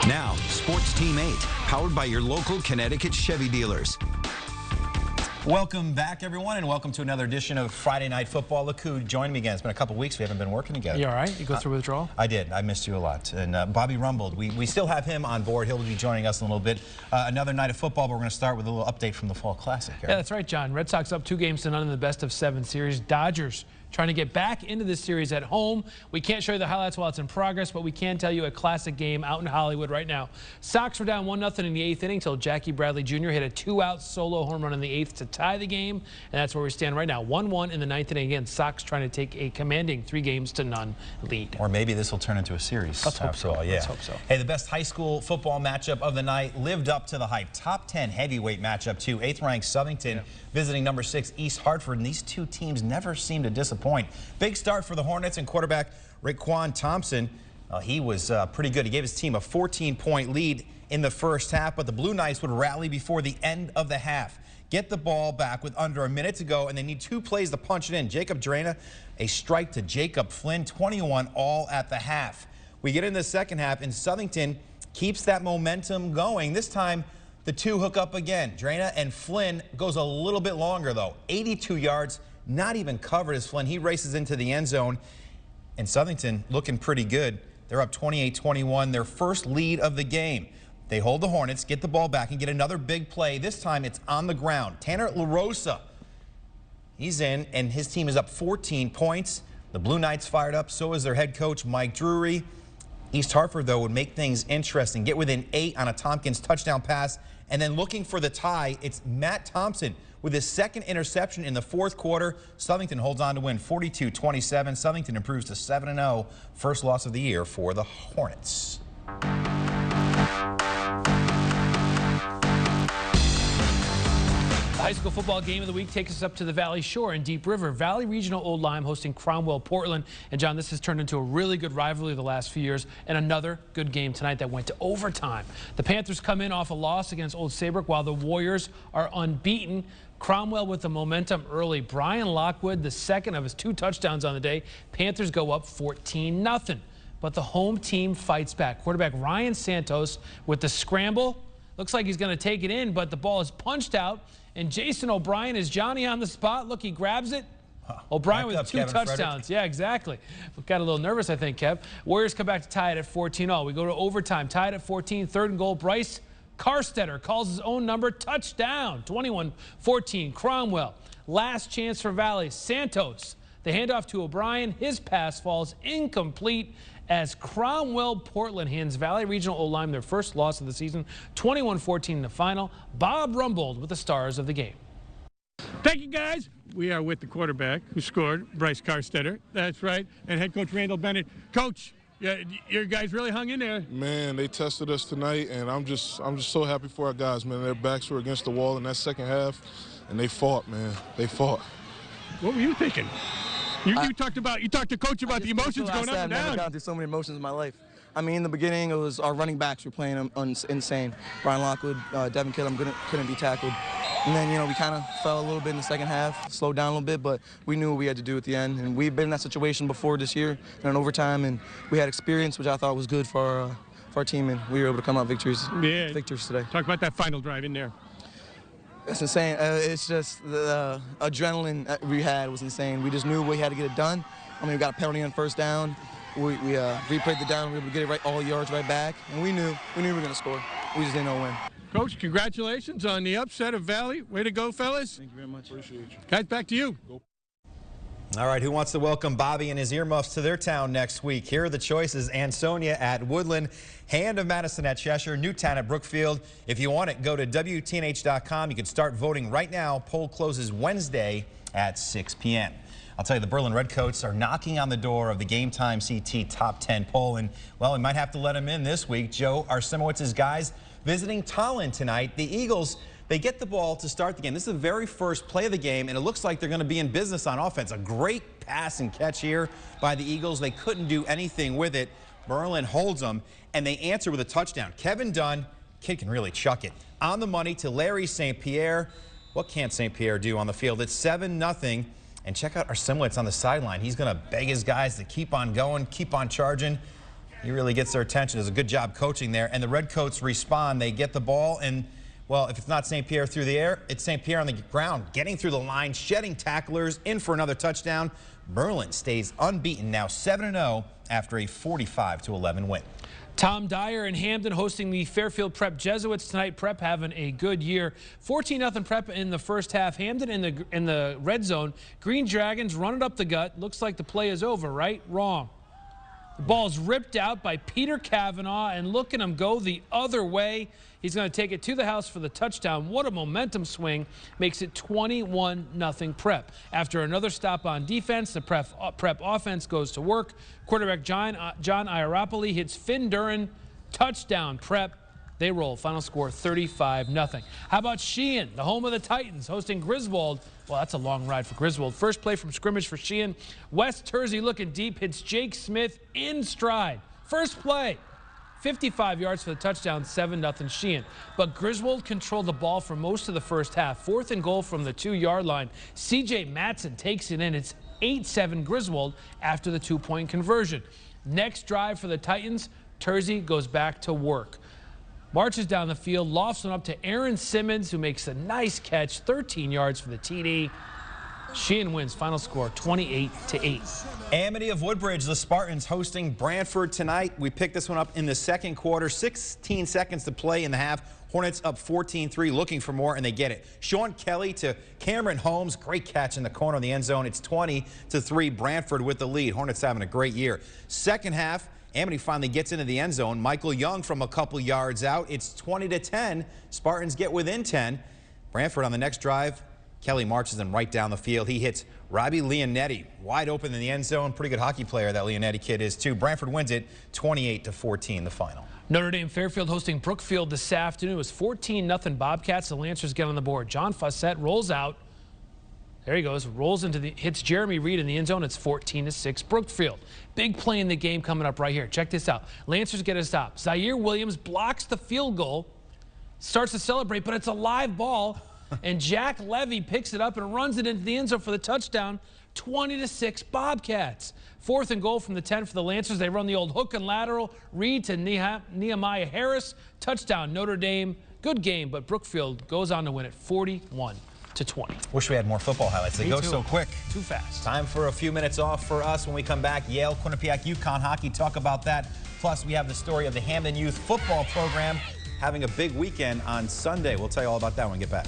Now, Sports Team 8, powered by your local Connecticut Chevy dealers. Welcome back, everyone, and welcome to another edition of Friday Night Football. Look who joined me again. It's been a couple weeks. We haven't been working together. You all right? You go through withdrawal? I did. I missed you a lot. And Bobby Rumbold, we still have him on board. He'll be joining us in a little bit. Another night of football, but we're going to start with a little update from the Fall Classic. Yeah, that's right, John. Red Sox up 2-0 in the best-of-7 series. Dodgers trying to get back into this series at home. We can't show you the highlights while it's in progress, but we can tell you a classic game out in Hollywood right now. Sox were down 1-0 in the 8th inning until Jackie Bradley Jr. hit a 2-out solo home run in the 8th to tie the game, and that's where we stand right now. 1-1 in the 9th inning. Again, Sox trying to take a commanding 3-0 lead. Or maybe this will turn into a series. Let's hope so. Yeah. Let's hope so. Hey, the best high school football matchup of the night lived up to the hype. Top 10 heavyweight matchup, too. 8th-ranked Southington visiting number 6 East Hartford, and these two teams never seem to disappoint. Big start for the Hornets and quarterback Raekwon Thompson. He was pretty good. He gave his team a 14-point lead in the first half, but the Blue Knights would rally before the end of the half. Get the ball back with under a minute to go, and they need 2 plays to punch it in. Jacob Drana, a strike to Jacob Flynn, 21 all at the half. We get in the second half, and Southington keeps that momentum going. This time, the two hook up again. Drana and Flynn goes a little bit longer, though. 82 yards, not even covered as Flynn. He races into the end zone, and Southington looking pretty good. They're up 28-21, their first lead of the game. They hold the Hornets, get the ball back, and get another big play. This time, it's on the ground. Tanner LaRosa, he's in, and his team is up 14 points. The Blue Knights fired up. So is their head coach, Mike Drury. East Hartford, though, would make things interesting. Get within 8 on a Tompkins touchdown pass. And then looking for the tie, it's Matt Thompson with his second interception in the fourth quarter. Southington holds on to win 42-27. Southington improves to 7-0. First loss of the year for the Hornets. The high school football game of the week takes us up to the Valley Shore in Deep River. Valley Regional Old Lyme hosting Cromwell Portland. And John, this has turned into a really good rivalry the last few years, and another good game tonight that went to overtime. The Panthers come in off a loss against Old Saybrook while the Warriors are unbeaten. Cromwell with the momentum early. Brian Lockwood, the second of his 2 touchdowns on the day. Panthers go up 14-0. But the home team fights back. Quarterback Ryan Santos with the scramble. Looks like he's going to take it in, but the ball is punched out. And Jason O'Brien is Johnny on the spot. Look, he grabs it. O'Brien with 2 touchdowns. Yeah, exactly. Got a little nervous, I think, Kev. Warriors come back to tie it at 14-0. We go to overtime. Tied at 14. 3rd and goal. Bryce Carstetter calls his own number. Touchdown. 21-14. Cromwell. Last chance for Valley. Santos. The handoff to O'Brien. His pass falls incomplete as Cromwell Portland hands Valley Regional Old Lyme their first loss of the season, 21-14 in the final. Bob Rumbold with the stars of the game. Thank you, guys. We are with the quarterback who scored, Bryce Carstetter. That's right. And head coach Randall Bennett. Coach, your guys really hung in there. Man, they tested us tonight, and I'm just so happy for our guys, man. Their backs were against the wall in that second half, and they fought, man. They fought. What were you thinking? You talked to coach about the emotions going up and down. I've never gone through so many emotions in my life. I mean, in the beginning, it was our running backs were playing insane. Brian Lockwood, Devin Kittle couldn't be tackled. And then, we kind of fell a little bit in the second half, slowed down a little bit, but we knew what we had to do at the end. And we've been in that situation before this year in an overtime, and we had experience, which I thought was good for our team, and we were able to come out victors today. Talk about that final drive in there. It's insane. It's just the adrenaline we had was insane. We just knew we had to get it done. I mean, we got a penalty on first down. We replayed the down. We were able to get it right, all yards right back. And we knew we were going to score. We just didn't know when. Coach, congratulations on the upset of Valley. Way to go, fellas. Thank you very much. Appreciate you. Guys, back to you. Go. All right, who wants to welcome Bobby and his earmuffs to their town next week? Here are the choices. Ansonia at Woodland, Hand of Madison at Cheshire, Newtown at Brookfield. If you want it, go to WTNH.com. You can start voting right now. Poll closes Wednesday at 6 p.m. I'll tell you, the Berlin Redcoats are knocking on the door of the Game Time CT Top 10 poll, and, well, we might have to let them in this week. Joe Arsimowitz's guys visiting Tallinn tonight. The Eagles, they get the ball to start the game. This is the very first play of the game, and it looks like they're going to be in business on offense. A great pass and catch here by the Eagles. They couldn't do anything with it. Berlin holds them, and they answer with a touchdown. Kevin Dunn, kid can really chuck it. On the money to Larry St. Pierre. What can't St. Pierre do on the field? It's 7-0. And check out Arsimowitz on the sideline. He's going to beg his guys to keep on going, keep on charging. He really gets their attention. Does a good job coaching there. And the Redcoats respond. They get the ball, and, well, if it's not St. Pierre through the air, it's St. Pierre on the ground, getting through the line, shedding tacklers, in for another touchdown. Merlin stays unbeaten, now 7-0 after a 45-11 win. Tom Dyer and Hamden hosting the Fairfield Prep Jesuits tonight. Prep having a good year. 14-0 Prep in the first half. Hamden in the red zone. Green Dragons running up the gut. Looks like the play is over, right? Wrong. The ball's ripped out by Peter Kavanaugh, and look at him go the other way. He's going to take it to the house for the touchdown. What a momentum swing. Makes it 21-0 Prep. After another stop on defense, the Prep offense goes to work. Quarterback John Iaropoli hits Finn Duran. Touchdown Prep. They roll. Final score 35-0. How about Sheehan, the home of the Titans, hosting Griswold? Well, that's a long ride for Griswold. First play from scrimmage for Sheehan. Wes Tersey looking deep, hits Jake Smith in stride. First play. 55 yards for the touchdown, 7-0 Sheehan. But Griswold controlled the ball for most of the first half. 4th and goal from the 2-yard line. C.J. Matson takes it in. It's 8-7 Griswold after the 2-point conversion. Next drive for the Titans, Tersey goes back to work. Marches down the field, lofts one up to Aaron Simmons, who makes a nice catch, 13 yards for the TD. Sheehan wins. Final score 28-8. Amity of Woodbridge, the Spartans hosting Brantford tonight. We picked this one up in the second quarter. 16 seconds to play in the half. Hornets up 14-3, looking for more, and they get it. Sean Kelly to Cameron Holmes. Great catch in the corner of the end zone. It's 20-3. Brantford with the lead. Hornets having a great year. Second half, Amity finally gets into the end zone. Michael Young from a couple yards out. It's 20-10. Spartans get within 10. Brantford on the next drive. Kelly marches them right down the field. He hits Robbie Leonetti wide open in the end zone. Pretty good hockey player that Leonetti kid is too. Brantford wins it 28-14 the final. Notre Dame Fairfield hosting Brookfield this afternoon. It was 14-0 Bobcats. The Lancers get on the board. John Fossett rolls out. There he goes. Rolls into the, hits Jeremy Reed in the end zone. It's 14-6 Brookfield. Big play in the game coming up right here. Check this out. Lancers get a stop. Zaire Williams blocks the field goal. Starts to celebrate, but it's a live ball. And Jack Levy picks it up and runs it into the end zone for the touchdown. 20-6 Bobcats. 4th and goal from the 10 for the Lancers. They run the old hook and lateral. Reed to Nehemiah Harris. Touchdown Notre Dame. Good game, but Brookfield goes on to win it 41-20. Wish we had more football highlights. They go so quick. Too fast. Time for a few minutes off for us. When we come back, Yale, Quinnipiac, UConn hockey. Talk about that. Plus, we have the story of the Hamden Youth football program having a big weekend on Sunday. We'll tell you all about that when we get back.